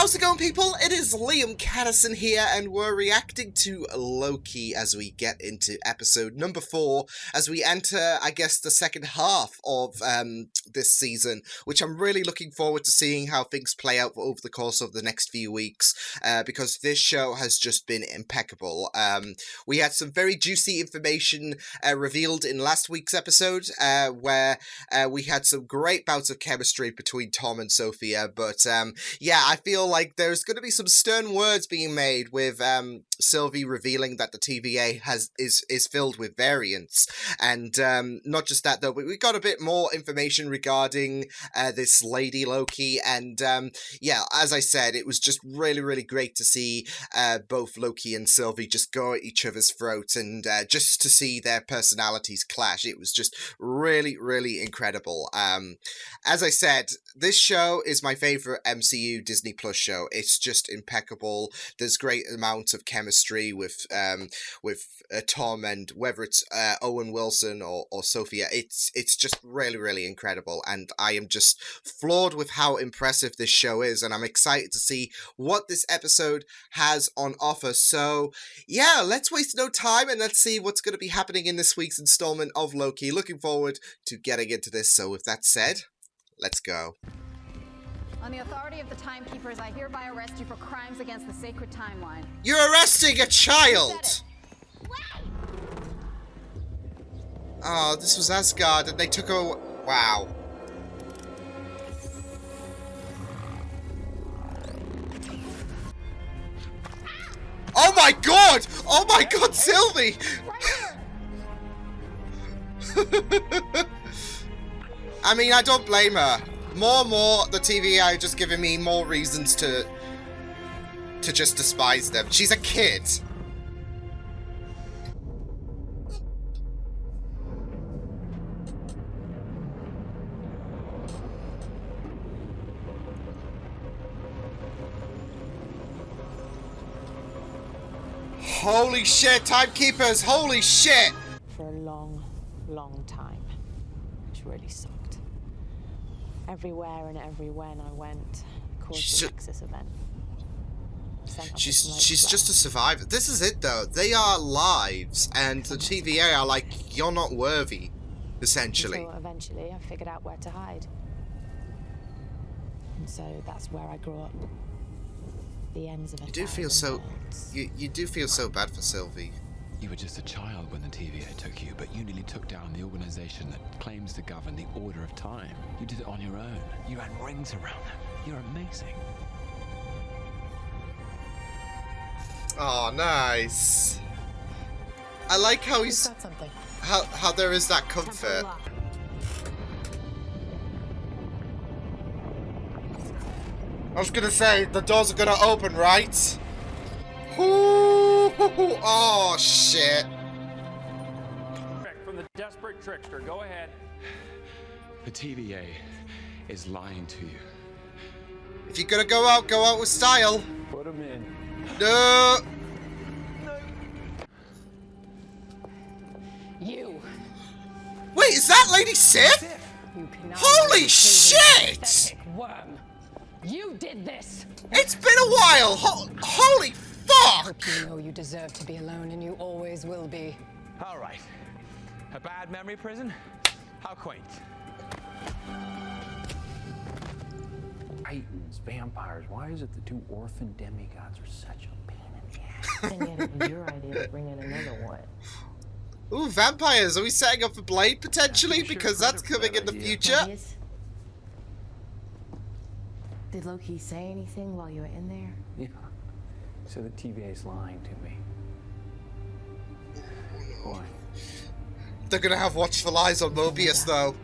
How's it going, people? It is Liam Caddison here, and we're reacting to Loki as we get into episode number 4, as we enter, I guess, the second half of this season, which I'm really looking forward to seeing how things play out over the course of the next few weeks, because this show has just been impeccable. We had some very juicy information revealed in last week's episode, where we had some great bouts of chemistry between Tom and Sophia, but yeah, I feel like there's going to be some stern words being made with Sylvie revealing that the TVA is filled with variants, and not just that though, but we got a bit more information regarding this lady Loki, and yeah, as I said, it was just really great to see both Loki and Sylvie just go at each other's throats, and just to see their personalities clash. It was just really incredible. As I said, this show is my favorite MCU Disney Plus show. It's just impeccable. There's great amounts of chemistry with Tom, and whether it's Owen Wilson or Sophia, it's just really incredible, and I am just floored with how impressive this show is, and I'm excited to see what this episode has on offer. So yeah, let's waste no time and let's see what's going to be happening in this week's installment of Loki. Looking forward to getting into this. So with that said, let's go. On the authority of the Timekeepers, I hereby arrest you for crimes against the sacred timeline. You're arresting a child! Oh, this was Asgard, and they took a... Wow. Oh my god! Oh my god, Sylvie! I mean, I don't blame her. More, the TVA are just giving me more reasons to just despise them. She's a kid. Holy shit, Timekeepers! Holy shit! For a long time. Which really sucked. Everywhere and everywhen I went caused the Nexus event. She's just a survivor. This is it though. They are lives, and the TVA are like, you're not worthy, essentially. Until eventually I figured out where to hide. And so that's where I grew up. The ends of it. You do feel so... You do feel so bad for Sylvie. You were just a child when the TVA took you, but you nearly took down the organization that claims to govern the order of time. You did it on your own. You ran rings around them. You're amazing. Oh, nice. I like how he's... got something. How there is that comfort. I was gonna say, the doors are gonna open, right? Ooh, oh, shit. From the desperate trickster, go ahead. The TVA is lying to you. If you're gonna go out with style. Put him in. No. You. Wait, is that Lady Sif? Holy shit! Worm. You did this. It's been a while. Holy fuck! You know you deserve to be alone, and you always will be. All right. A bad memory prison? How quaint. Titans, vampires. Why is it the two orphan demigods are such a pain in the ass? And yet it was your idea to bring in another one. Ooh, vampires. Are we setting up for Blade potentially? Because that's coming in the future. Did Loki say anything while you were in there? Yeah. So the TVA's lying to me. Boy. They're gonna have watchful eyes on Mobius, though.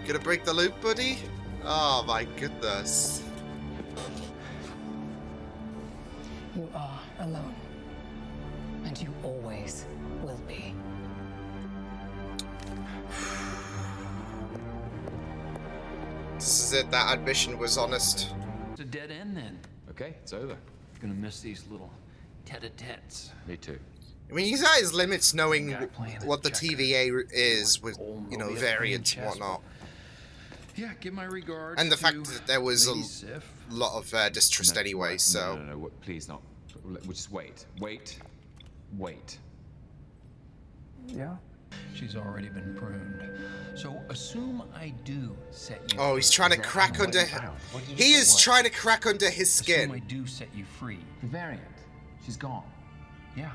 Gonna break the loop, buddy? Oh my goodness. You are alone, and you always will be. This is it. That admission was honest. It's a dead end then. Okay, it's over. Gonna miss these little tete-a-tetes. Me too. I mean, he's at his limits knowing what the TVA is with, you know, variants and whatnot. Yeah, give my regards. And the fact that there was a lot of distrust anyway, so... No, please not. Just wait. Yeah? She's already been pruned. So assume I do set you Oh, he's trying to crack under... He is trying to crack under his Assume I skin. do set you free. The variant. She's gone. Yeah.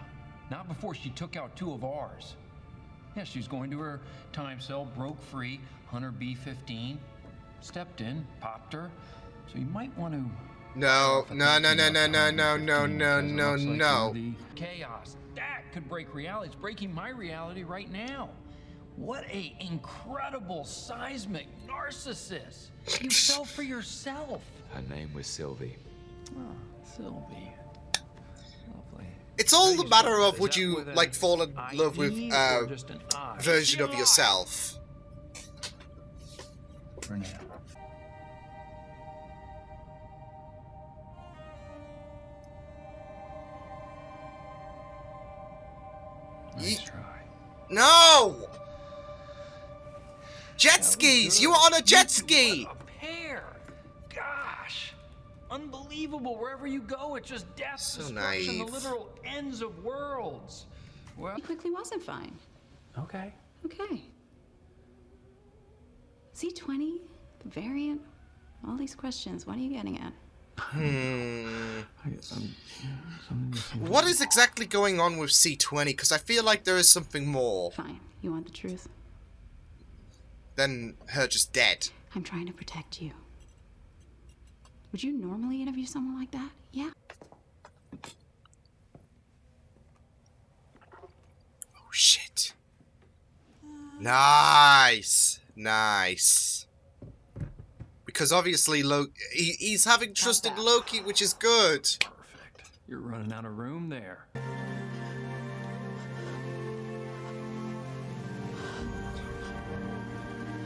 Not before she took out 2 of ours. Yeah, she was going to her time cell, broke free, Hunter B-15, stepped in, popped her. So you might want to... No. Chaos. That could break reality. It's breaking my reality right now. What a incredible seismic narcissist. You fell for yourself. Her name was Sylvie. Oh, Sylvie. Lovely. It's all the matter of would you, like, fall in love with a version of yourself. For now. Nice try. No! Jet skis! You were on a jet ski! What a pair! Gosh! Unbelievable. Wherever you go, it's just death, So destruction, naive. the literal ends of worlds. Well, He quickly wasn't fine. Okay. Okay. C20, the variant, all these questions. What are you getting at? What is exactly going on with C20? Because I feel like there is something more Fine. You want the truth? than her just dead. I'm trying to protect you. Would you normally interview someone like that? Yeah. Oh, shit. Nice. Nice. Because obviously he's having trust in Loki, which is good. perfect. You're running out of room there.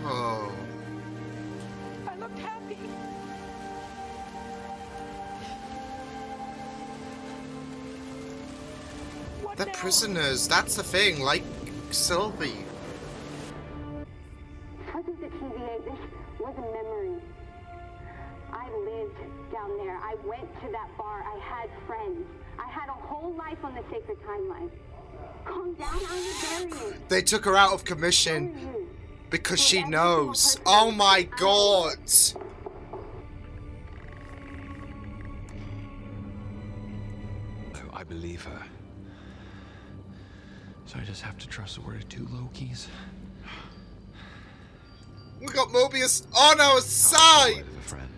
Oh. I looked happy. What They're now? prisoners, that's the thing, like Sylvie. Because of the TVA, this was a memory. I lived down there. I went to that bar. I had friends. I had a whole life on the sacred timeline. Calm down, I'm a variant. They took her out of commission because she knows. Oh my god. Oh, I believe her. So I just have to trust the word of 2 Lokis. We got Mobius on our Word side. of a friend.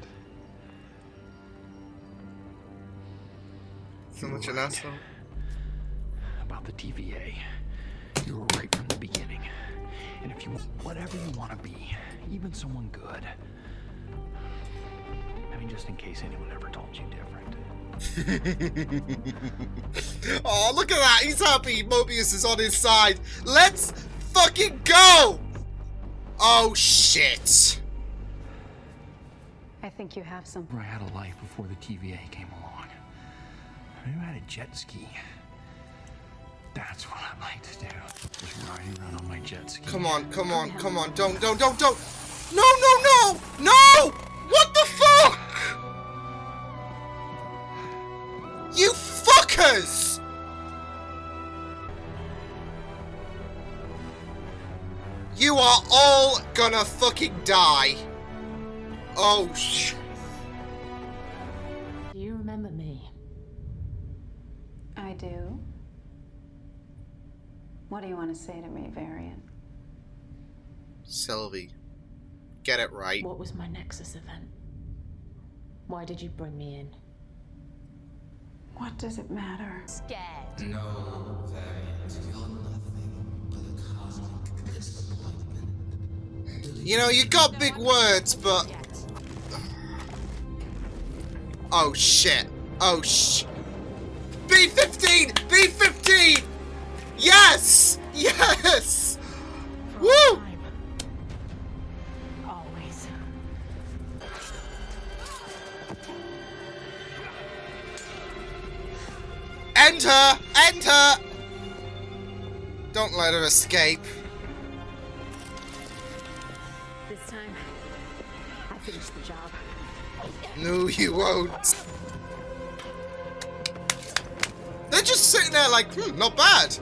So much an asshole. About the TVA. You were right from the beginning. And if you want whatever you want to be, even someone good. I mean, just in case anyone ever told you different. Oh, look at that. He's happy. Mobius is on his side. Let's fucking go. Oh, shit. I think you have some. I had a life before the TVA came along. I knew I had a jet ski. That's what I like to do. Just riding around on my jet ski. Come on, come on, come on. Don't. No, no, no. No! What the fuck? You fuckers! You are all gonna fucking die. Oh, Do you remember me? I do. What do you want to say to me, variant? Sylvie, get it right. What was my Nexus event? Why did you bring me in? What does it matter? Scared. You know, you got big words, but... Oh, shit. Oh, B-15! B-15! Yes! Yes! Woo! Always. Enter! Enter! Don't let her escape. This time, I finished the job. No, you won't. They're just sitting there like, not bad.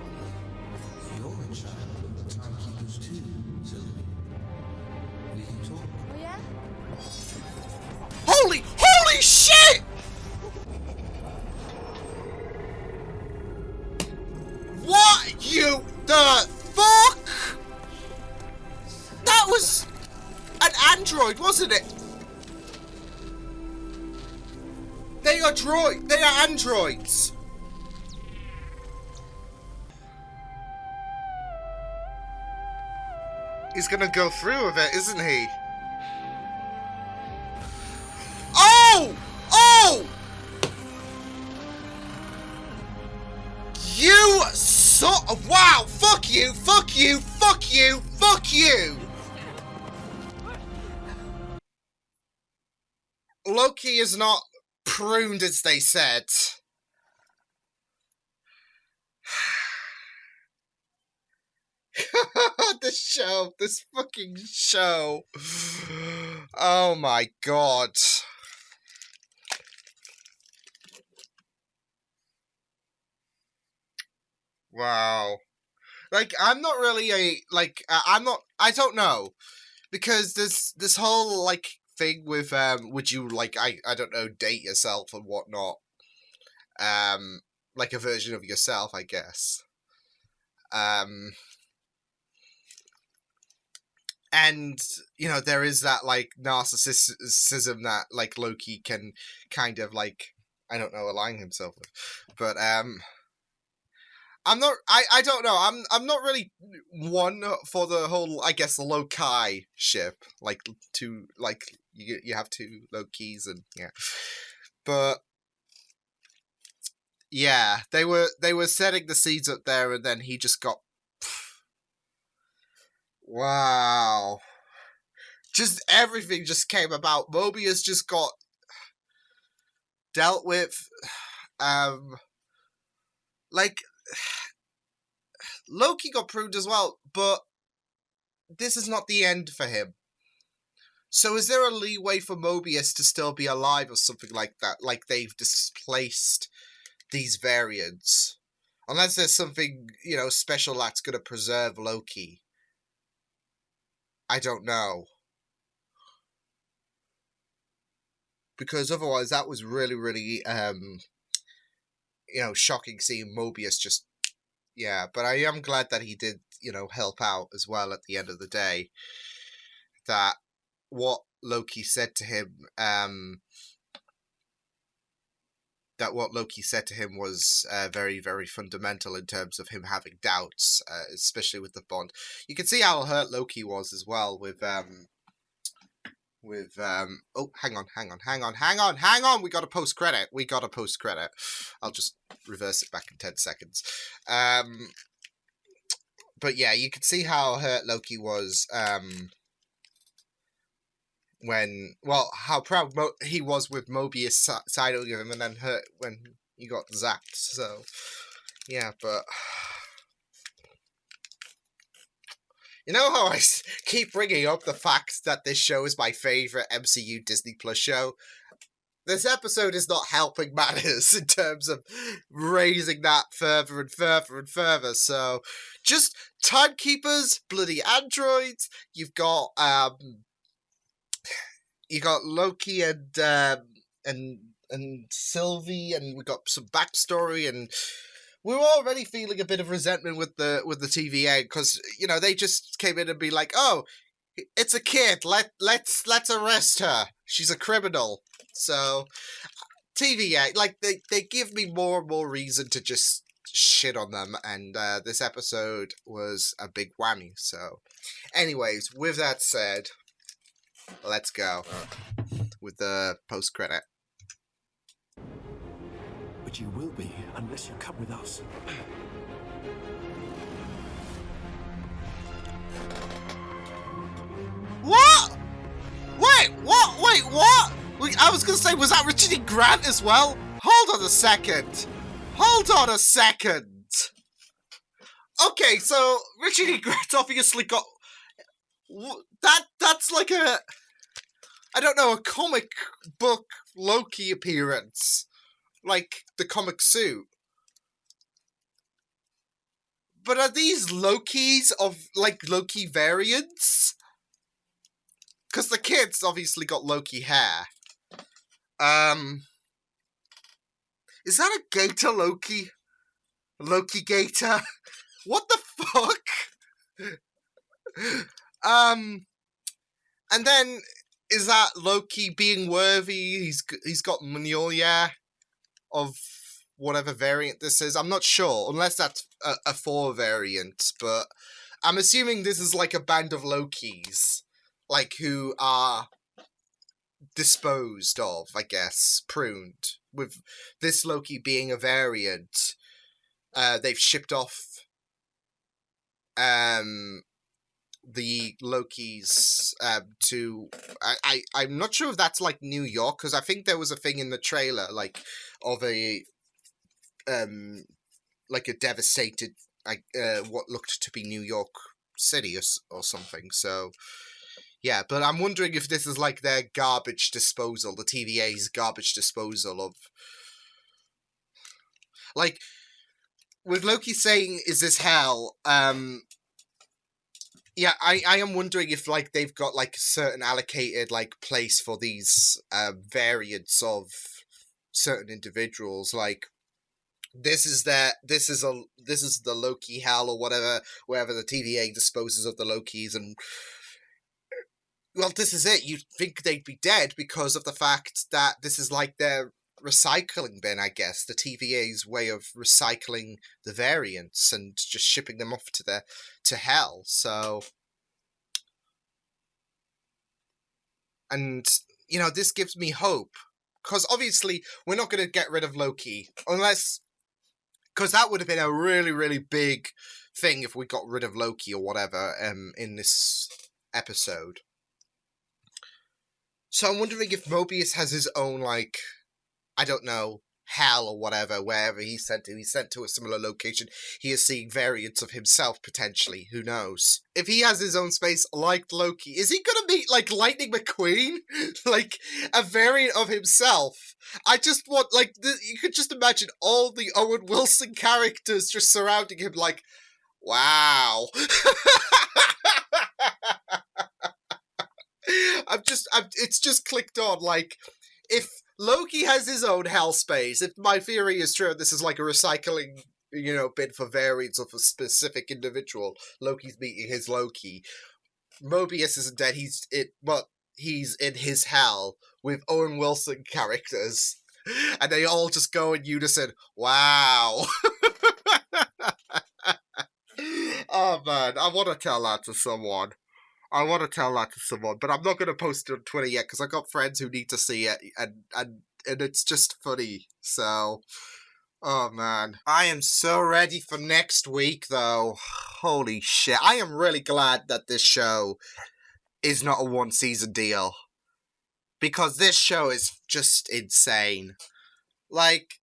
You're in charge of the timekeepers too, Sylvie. We can talk. Oh yeah? Holy shit! What the fuck? That was an android, wasn't it? They are androids. He's gonna go through with it, isn't he? Oh! Oh! You wow! Fuck you! Fuck you! Fuck you! Fuck you! Loki is not pruned, as they said. This fucking show. Oh my god. Wow. Like, I'm not really I don't know. Because this whole, like, thing with, would you, like, I don't know, date yourself and whatnot. Like a version of yourself, I guess. And, you know, there is that, like, narcissism that, like, Loki can kind of, like, I don't know, align himself with. But, I'm not, I don't know, I'm not really one for the whole, I guess, Loki ship. Like, you have two Lokis and, yeah. But, yeah, they were setting the seeds up there and then he just got... Wow. Just everything just came about. Mobius just got dealt with. Like, Loki got pruned as well, but this is not the end for him. So is there a leeway for Mobius to still be alive or something like that? Like they've displaced these variants. Unless there's something, you know, special that's going to preserve Loki. I don't know. Because otherwise that was really, really, you know, shocking seeing Mobius just, yeah. But I am glad that he did, you know, help out as well at the end of the day. That what Loki said to him, was very, very fundamental in terms of him having doubts, especially with the Bond. You can see how hurt Loki was as well with oh, hang on, we got a post-credit. I'll just reverse it back in 10 seconds. But yeah, you can see how hurt Loki was, how proud he was with Mobius siding with him and then hurt when he got zapped. So, yeah, but... You know how I keep bringing up the fact that this show is my favourite MCU Disney Plus show? This episode is not helping matters in terms of raising that further and further and further. So, just timekeepers, bloody androids. You've got Loki and Sylvie, and we got some backstory, and we were already feeling a bit of resentment with the TVA because, you know, they just came in and be like, oh, it's a kid, let's arrest her, she's a criminal. So TVA, like, they give me more and more reason to just shit on them, and this episode was a big whammy. So anyways, with that said, let's go with the post-credit. But you will be, unless you come with us. What? Wait, what? I was gonna say, was that Richard E. Grant as well? Hold on a second. okay, so Richard E. Grant obviously got that's like a, I don't know, a comic book Loki appearance, like the comic suit. But are these Lokis of, like, Loki variants? Because the kids obviously got Loki hair. Is that a gator Loki? Loki gator? What the fuck? And then, is that Loki being worthy? He's got Mjolnir of whatever variant this is. I'm not sure, unless that's a 4 variant, but I'm assuming this is like a band of Lokis, like, who are disposed of, I guess, pruned. With this Loki being a variant, they've shipped off the Lokis to, I'm not sure if that's like New York, because I think there was a thing in the trailer like of a like a devastated, what looked to be New York City or something. So yeah, but I'm wondering if this is like their garbage disposal, the TVA's garbage disposal of, like, with Loki saying, "Is this hell?" Yeah, I am wondering if, like, they've got, like, a certain allocated, like, place for these variants of certain individuals. Like, this is the Loki hell or whatever, wherever the TVA disposes of the Lokis, and, well, this is it. You'd think they'd be dead because of the fact that this is like their recycling bin, I guess, the TVA's way of recycling the variants and just shipping them off to hell. So, and, you know, this gives me hope, because obviously we're not going to get rid of Loki unless, because that would have been a really, really big thing if we got rid of Loki or whatever in this episode. So I'm wondering if Mobius has his own, like, I don't know, hell or whatever, wherever he's sent to. He's sent to a similar location. He is seeing variants of himself, potentially. Who knows? If he has his own space like Loki, is he gonna meet, like, Lightning McQueen? Like, a variant of himself? I just want, like, you could just imagine all the Owen Wilson characters just surrounding him, like, wow. It's just clicked on, like, if Loki has his own hell space, if my theory is true, this is like a recycling, you know, bin for variants of a specific individual. Loki's meeting his Loki. Mobius isn't dead, he's in his hell with Owen Wilson characters. And they all just go in unison, wow. Oh man, I want to tell that to someone. But I'm not going to post it on Twitter yet, because I got friends who need to see it, and it's just funny, so, oh man. I am so ready for next week, though. Holy shit. I am really glad that this show is not a one-season deal, because this show is just insane. Like,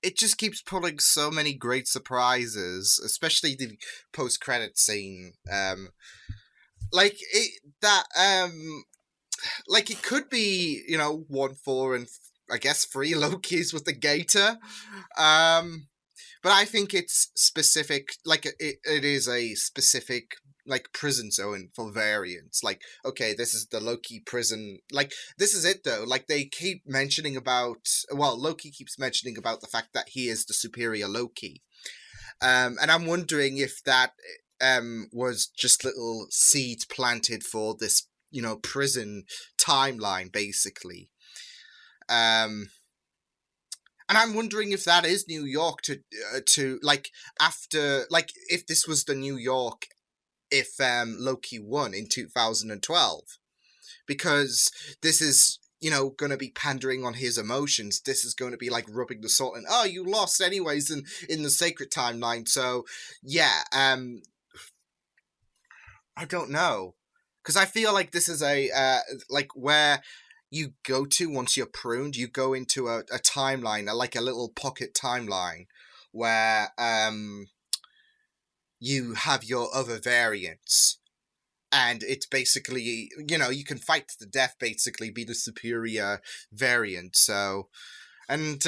it just keeps pulling so many great surprises, especially the post-credit scene. Like, it could be, you know, 1, 4, and I guess 3 Lokis with the Gator. But I think it's specific, like, it is a specific, like, prison zone for variants. Like, okay, this is the Loki prison. Like, this is it, though. Like, they keep mentioning about, well, Loki keeps mentioning about the fact that he is the superior Loki. And I'm wondering if that was just little seeds planted for this, you know, prison timeline, basically. And I'm wondering if that is New York to like, after, like, if this was the New York if Loki won in 2012. Because this is, you know, going to be pandering on his emotions. This is going to be like rubbing the salt in, oh, you lost anyways in the sacred timeline. So, yeah, I don't know. Because I feel like this is a, like, where you go to once you're pruned, you go into a timeline, like a little pocket timeline, where you have your other variants. And it's basically, you know, you can fight to the death, basically, be the superior variant, so... And,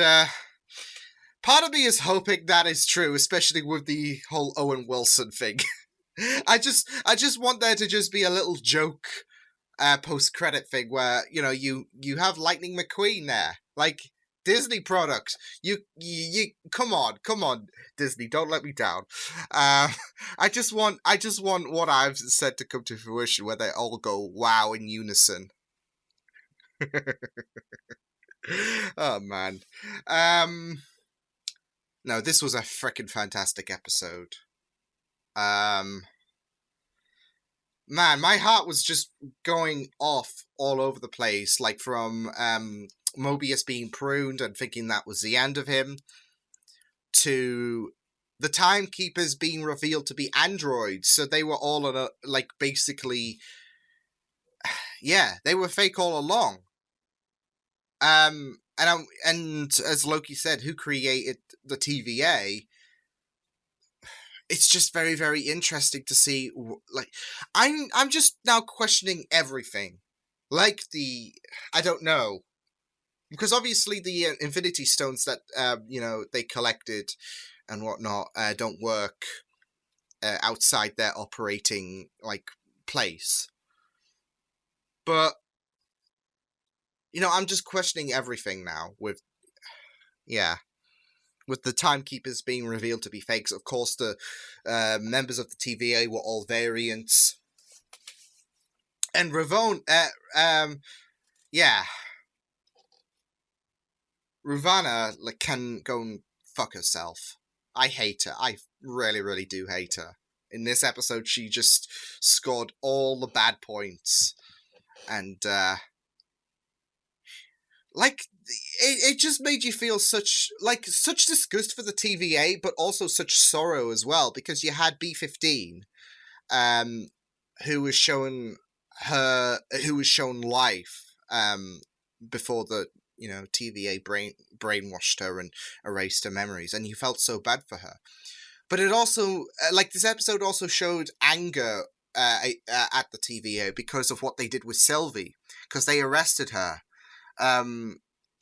part of me is hoping that is true, especially with the whole Owen Wilson thing. I just want there to just be a little joke, post-credit thing where, you know, you have Lightning McQueen there. Like, Disney products. You come on, Disney, don't let me down. I just want what I've said to come to fruition, where they all go wow in unison. Oh man. No, this was a freaking fantastic episode. Man, my heart was just going off all over the place, like from Mobius being pruned and thinking that was the end of him, to the timekeepers being revealed to be androids, so they were all on a, like, basically, yeah, they were fake all along. And as Loki said, who created the TVA? It's just very, very interesting to see. Like, I'm just now questioning everything. Like I don't know, because obviously the Infinity Stones that you know, they collected and whatnot don't work outside their operating, like, place. But you know, I'm just questioning everything now with the timekeepers being revealed to be fakes. Of course, the members of the TVA were all variants. And Ravonna, Ravonna, like, can go and fuck herself. I hate her. I really, really do hate her. In this episode, she just scored all the bad points. And, like, it just made you feel such disgust for the TVA, but also such sorrow as well, because you had B-15, who was shown life, before the, you know, TVA brainwashed her and erased her memories, and you felt so bad for her. But it also, like, this episode also showed anger at the TVA because of what they did with Sylvie, because they arrested her.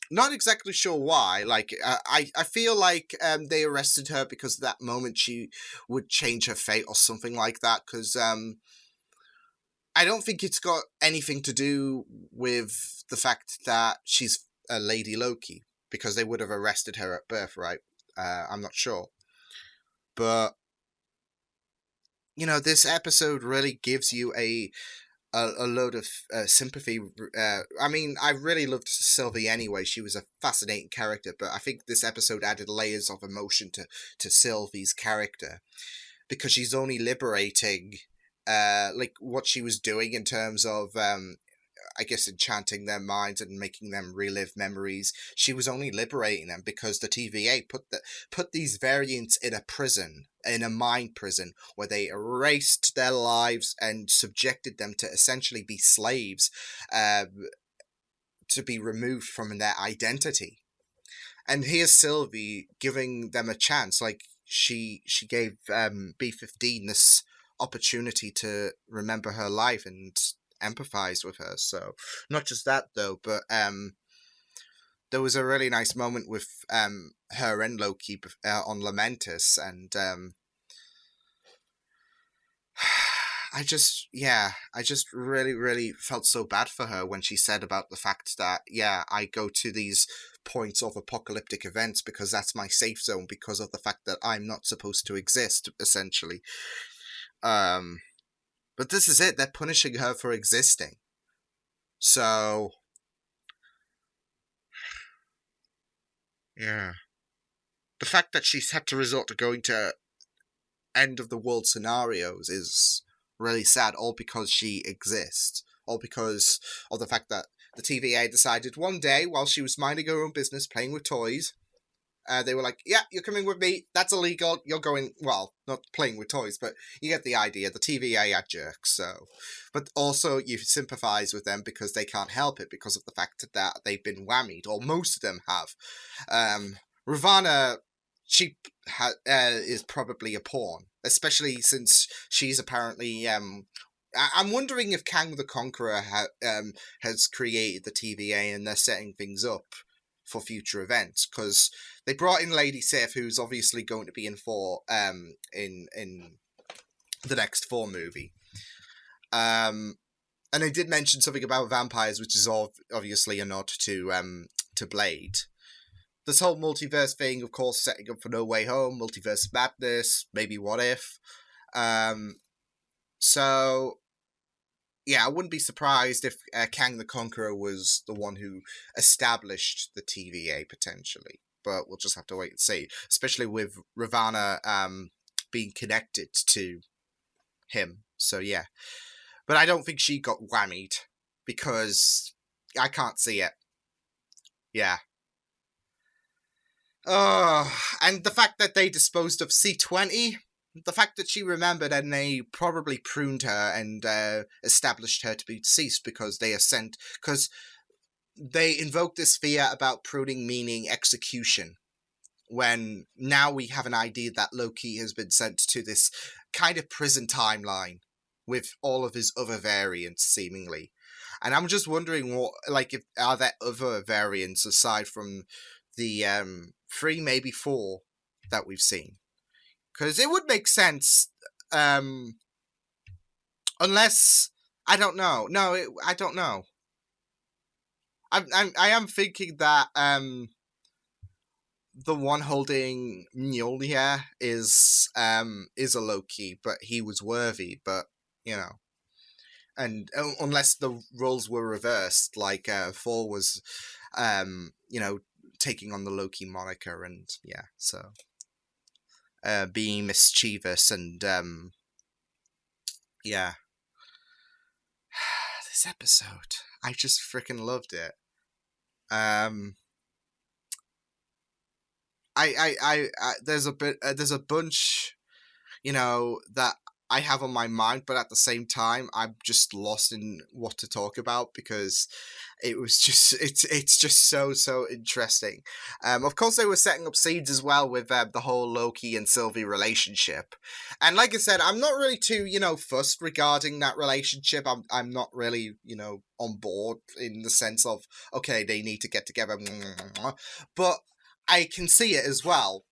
Not exactly sure why. Like, I feel like they arrested her because at that moment she would change her fate or something like that, because I don't think it's got anything to do with the fact that she's a Lady Loki, because they would have arrested her at birth, right? I'm not sure. But, you know, this episode really gives you a load of sympathy. I mean, I really loved Sylvie anyway. She was a fascinating character, but I think this episode added layers of emotion to Sylvie's character, because she's only liberating like what she was doing in terms of I guess enchanting their minds and making them relive memories. She was only liberating them because the TVA put these variants in a prison, in a mind prison, where they erased their lives and subjected them to essentially be slaves, to be removed from their identity. And here's Sylvie giving them a chance. Like, she gave B-15 this opportunity to remember her life and empathize with her. So, not just that though, but there was a really nice moment with her and Loki on Lamentus, and I just really, really felt so bad for her when she said about the fact that, I go to these points of apocalyptic events because that's my safe zone, because of the fact that I'm not supposed to exist, essentially. But this is it. They're punishing her for existing. So, yeah. The fact that she's had to resort to going to end of the world scenarios is really sad, all because she exists. All because of the fact that the TVA decided one day, while she was minding her own business, playing with toys, they were like, yeah, you're coming with me, that's illegal, you're going, well, not playing with toys, but you get the idea, the TVA are jerks, so. But also, you sympathise with them because they can't help it, because of the fact that they've been whammied, or most of them have. Ravonna, she is probably a pawn. especially since she's apparently I'm wondering if Kang the Conqueror has created the TVA and they're setting things up for future events, because they brought in Lady Sif, who's obviously going to be in the next Thor movie. And they did mention something about vampires, which is obviously a nod to Blade. This whole multiverse thing, of course, setting up for No Way Home, multiverse madness, maybe What If. So, yeah, I wouldn't be surprised if Kang the Conqueror was the one who established the TVA, potentially. But we'll just have to wait and see, especially with Ravonna being connected to him. So, yeah. But I don't think she got whammied, because I can't see it. Yeah. And the fact that they disposed of C-20, the fact that she remembered and they probably pruned her and established her to be deceased because they invoked this fear about pruning meaning execution, when now we have an idea that Loki has been sent to this kind of prison timeline with all of his other variants, seemingly. And I'm just wondering are there other variants aside from the 3, maybe 4 that we've seen? Because it would make sense, unless, I don't know. No, I don't know. I am thinking that the one holding Mjolnir is a Loki, but he was worthy. But and unless the roles were reversed, like Thor was, taking on the Loki moniker, and so being mischievous and this episode, I just freaking loved it. I there's a bunch, that I have on my mind, but at the same time, I'm just lost in what to talk about, because it was just, it's just so interesting. Of course, they were setting up seeds as well with the whole Loki and Sylvie relationship. And like I said, I'm not really too, fussed regarding that relationship. I'm not really, on board in the sense of, okay, they need to get together. But I can see it as well,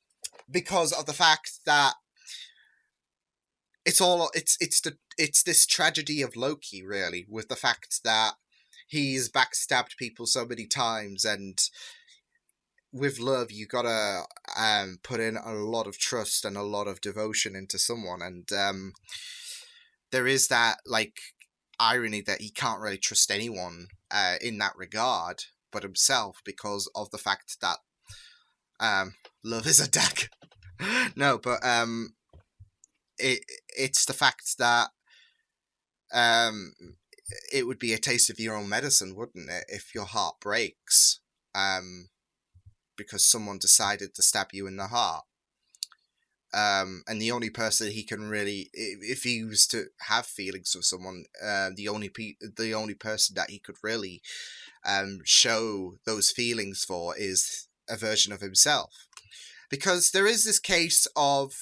because of the fact that it's this tragedy of Loki, really, with the fact that he's backstabbed people so many times, and with love you gotta put in a lot of trust and a lot of devotion into someone, and there is that irony that he can't really trust anyone in that regard but himself, because of the fact that love is a dagger. No, but it's the fact that it would be a taste of your own medicine, wouldn't it, if your heart breaks because someone decided to stab you in the heart. And the only person he can really, if he was to have feelings for someone, the only person that he could really show those feelings for is a version of himself. Because there is this case of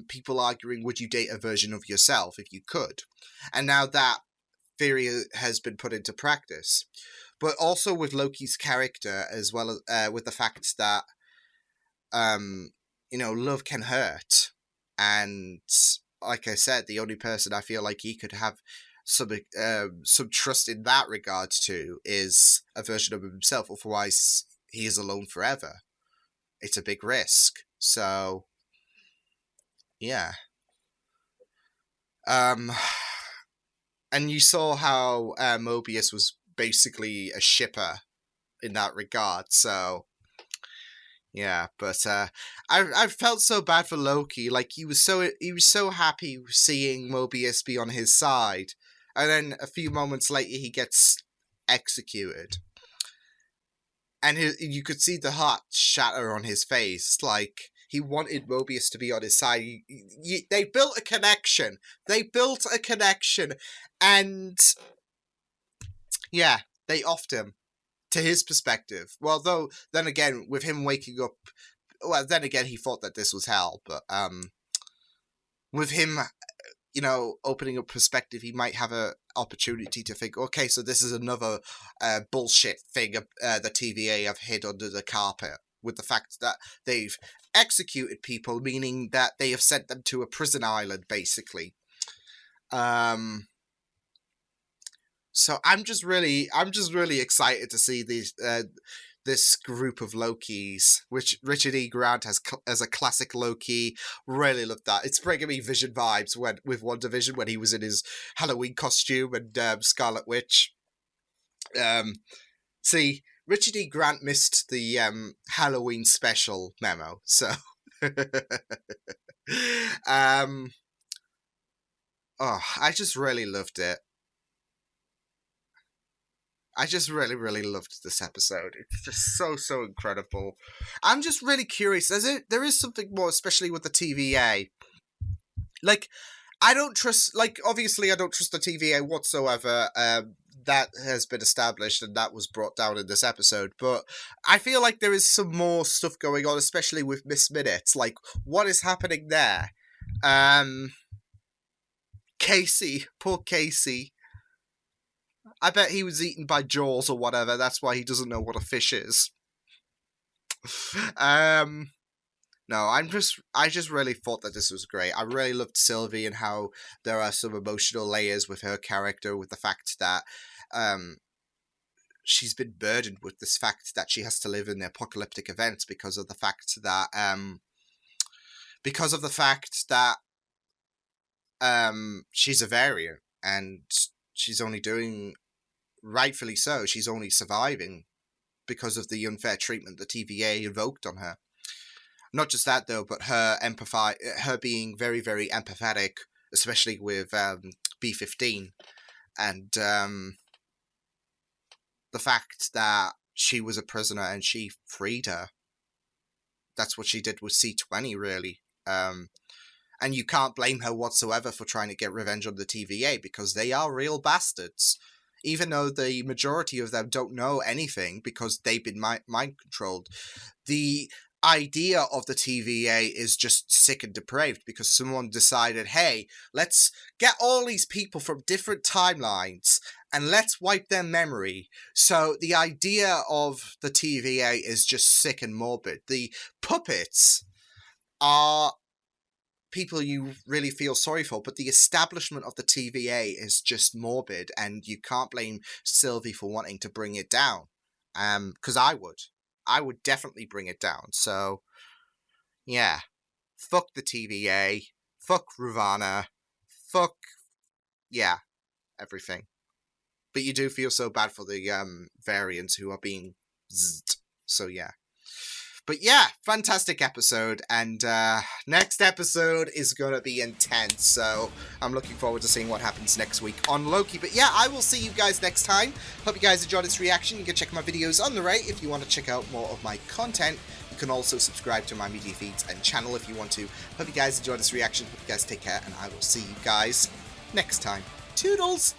people arguing, would you date a version of yourself if you could? And now that theory has been put into practice. But also with Loki's character, as well as with the fact that, love can hurt. And like I said, the only person I feel like he could have some trust in that regard to is a version of himself. Otherwise, he is alone forever. It's a big risk. So, yeah. And you saw how Mobius was basically a shipper in that regard. So, yeah. But I felt so bad for Loki. Like, he was so happy seeing Mobius be on his side, and then a few moments later he gets executed. And you could see the heart shatter on his face. Like, he wanted Mobius to be on his side. They built a connection. And, yeah, they offed him, to his perspective. Well, though, then again, with him waking up, well, then again, he thought that this was hell. But, with him, you know, opening up perspective, he might have a opportunity to think, okay, so this is another bullshit thing the TVA have hid under the carpet, with the fact that they've executed people, meaning that they have sent them to a prison island, basically. So I'm just really excited to see these this group of Lokis, which Richard E. Grant has as a classic Loki. Really love that. It's bringing me Vision vibes with WandaVision when he was in his Halloween costume and Scarlet Witch. See, Richard E. Grant missed the Halloween special memo, so I just really loved it. I just really, really loved this episode. It's just so incredible. I'm just really curious. There is something more, especially with the TVA. Like, I don't trust... Like, obviously, I don't trust the TVA whatsoever. That has been established, and that was brought down in this episode. But I feel like there is some more stuff going on, especially with Miss Minutes. Like, what is happening there? Casey. Poor Casey. I bet he was eaten by Jaws or whatever. That's why he doesn't know what a fish is. No, I just really thought that this was great. I really loved Sylvie and how there are some emotional layers with her character, with the fact that she's been burdened with this fact that she has to live in the apocalyptic events because of the fact that she's a variant, and she's only doing, rightfully so, she's only surviving because of the unfair treatment the TVA invoked on her. Not just that, though, but her being very, very empathetic, especially with B-15, and the fact that she was a prisoner and she freed her. That's what she did with C-20, really. And you can't blame her whatsoever for trying to get revenge on the TVA, because they are real bastards. Even though the majority of them don't know anything because they've been mind-controlled. The idea of the TVA is just sick and depraved because someone decided, hey, let's get all these people from different timelines and let's wipe their memory. So the idea of the TVA is just sick and morbid. The puppets are people you really feel sorry for, but the establishment of the TVA is just morbid, and you can't blame Sylvie for wanting to bring it down. Because I would definitely bring it down. So, yeah. Fuck the TVA. Fuck Ravana. Fuck, yeah, everything. But you do feel so bad for the variants who are being zzed. So, yeah. But yeah, fantastic episode, and next episode is going to be intense, so I'm looking forward to seeing what happens next week on Loki. But yeah, I will see you guys next time. Hope you guys enjoyed this reaction. You can check my videos on the right if you want to check out more of my content. You can also subscribe to my media feeds and channel if you want to. Hope you guys enjoyed this reaction. Hope you guys take care, and I will see you guys next time. Toodles!